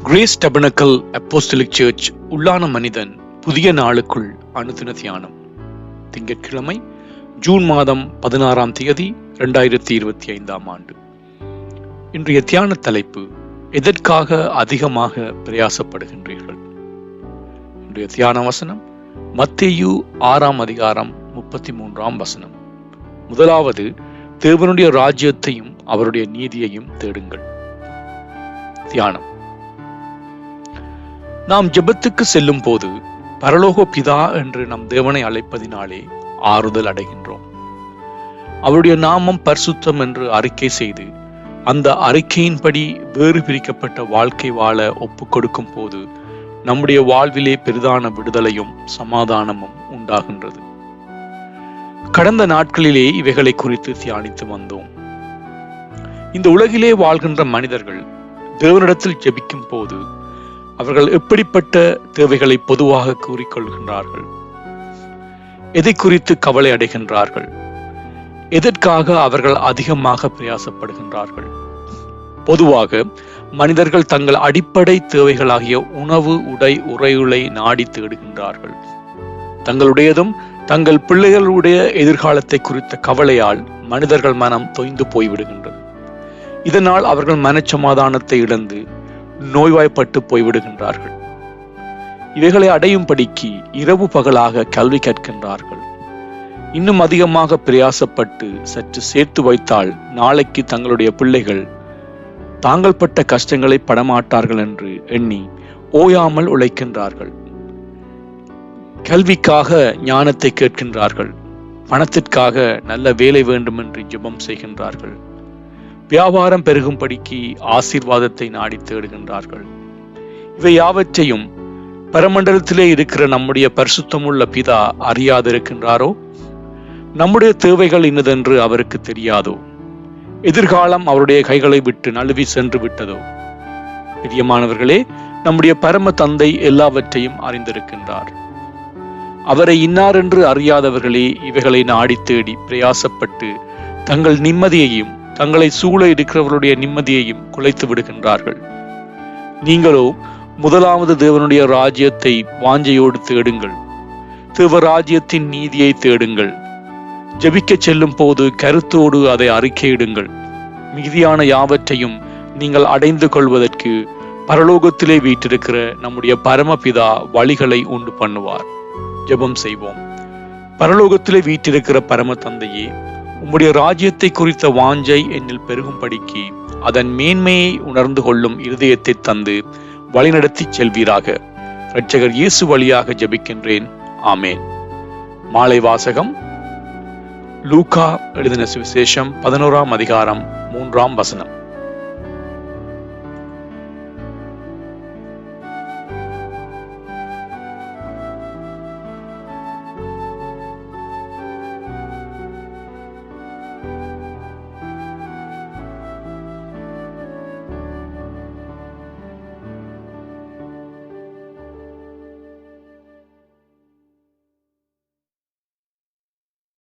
Grace டெபர்னக்கல் apostolic search உள்ளான மனிதன் புதிய நாளுக்குள் அனுதின தியானம். திங்கட்கிழமை ஜூன் மாதம் 16ஆம் தேதி 2025ஆம் ஆண்டு. இன்றைய தியான தலைப்பு, எதற்காக அதிகமாக பிரயாசப்படுகின்றீர்கள்? இன்றைய தியான வசனம் மத்தேயு 6ஆம் அதிகாரம் 33ஆம் வசனம். முதலாவது, தேவனுடைய ராஜ்யத்தையும் அவருடைய நீதியையும் தேடுங்கள். தியானம். நாம் ஜெபத்துக்கு செல்லும் போது பரலோக பிதா என்று நம் தேவனை அழைப்பதினாலே ஆறுதல் அடைகின்றோம். அவருடைய நாமம் பரிசுத்தம் என்று அறிக்கை செய்து அந்த அறிக்கையின்படி வேறு பிரிக்கப்பட்ட வாழ்க்கை வாழ ஒப்புக் கொடுக்கும் போது நம்முடைய வாழ்விலே பெரிதான விடுதலையும் சமாதானமும் உண்டாகின்றது. கடந்த நாட்களிலே இவைகளை குறித்து தியானித்து வந்தோம். இந்த உலகிலே வாழ்கின்ற மனிதர்கள் தேவனிடத்தில் ஜெபிக்கும் போது அவர்கள் எப்படிப்பட்ட தேவைகளை பொதுவாக கூறிக்கொள்கின்றார்கள்? எதை குறித்து கவலை அடைகின்றார்கள்? எதற்காக அவர்கள் அதிகமாக பிரயாசப்படுகின்றார்கள்? பொதுவாக மனிதர்கள் தங்கள் அடிப்படை தேவைகளாகிய உணவு, உடை, உறையுளை நாடி தேடுகின்றார்கள். தங்களுடையதும் தங்கள் பிள்ளைகளுடைய எதிர்காலத்தை குறித்த கவலையால் மனிதர்கள் மனம் தொய்ந்து போய்விடுகின்றது. இதனால் அவர்கள் மனச்சமாதானத்தை இழந்து நோய்வாய்ப்பட்டு போய்விடுகின்றார்கள். இவைகளை அடையும்படிக்கு இரவு பகலாக கல்வி கற்கின்றார்கள். இன்னும் அதிகமாக பிரயாசப்பட்டு சற்று சேர்த்து வைத்தால் நாளைக்கு தங்களுடைய பிள்ளைகள் தாங்கள் பட்ட கஷ்டங்களை படமாட்டார்கள் என்று எண்ணி ஓயாமல் உழைக்கின்றார்கள். கல்விக்காக ஞானத்தை கேட்கின்றார்கள். பணத்திற்காக நல்ல வேலை வேண்டும் என்று ஜெபம் செய்கின்றார்கள். வியாபாரம் பெருகும்படிக்கு ஆசீர்வாதத்தை நாடி தேடுகின்றார்கள். இவை யாவற்றையும் பரமண்டலத்திலே இருக்கிற நம்முடைய பரிசுத்தமுள்ள பிதா அறியாதிருக்கின்றாரோ? நம்முடைய தேவைகள் இன்னதென்று அவருக்கு தெரியாதோ? எதிர்காலம் அவருடைய கைகளை விட்டு நழுவி சென்று விட்டதோ? பிரியமானவர்களே, நம்முடைய பரம தந்தை எல்லாவற்றையும் அறிந்திருக்கின்றார். அவரை இன்னார் என்று அறியாதவர்களே இவைகளை நாடி தேடி பிரயாசப்பட்டு தங்கள் நிம்மதியையும் தங்களை சூழ இருக்கிறவர்களுடைய நிம்மதியையும் குலைத்து விடுகின்றார்கள். நீங்களோ முதலாவது தேவனுடைய ராஜ்யத்தை வாஞ்சையோடு தேடுங்கள். தேவ ராஜ்யத்தின் நீதியை தேடுங்கள். ஜெபிக்க செல்லும் போது கருத்தோடு அதை அறிக்கையிடுங்கள். மிகுதியான யாவற்றையும் நீங்கள் அடைந்து கொள்வதற்கு பரலோகத்திலே வீற்றிருக்கிற நம்முடைய பரமபிதா வழிகளை உண்டு பண்ணுவார். ஜெபம் செய்வோம். பரலோகத்திலே வீற்றிருக்கிற பரம தந்தையே, உம்முடைய ராஜ்யத்தை குறித்த வாஞ்சை என்னில் பெருகும்படிக்கு அதன் மேன்மையை உணர்ந்து கொள்ளும் இருதயத்தை தந்து வழிநடத்தி செல்வீராக. இரட்சகர் இயேசு வழியாக ஜெபிக்கின்றேன். ஆமேன். மாலை வாசகம். லூக்கா எழுதின சுவிசேஷம் 11ஆம் அதிகாரம் 3ஆம் வசனம்.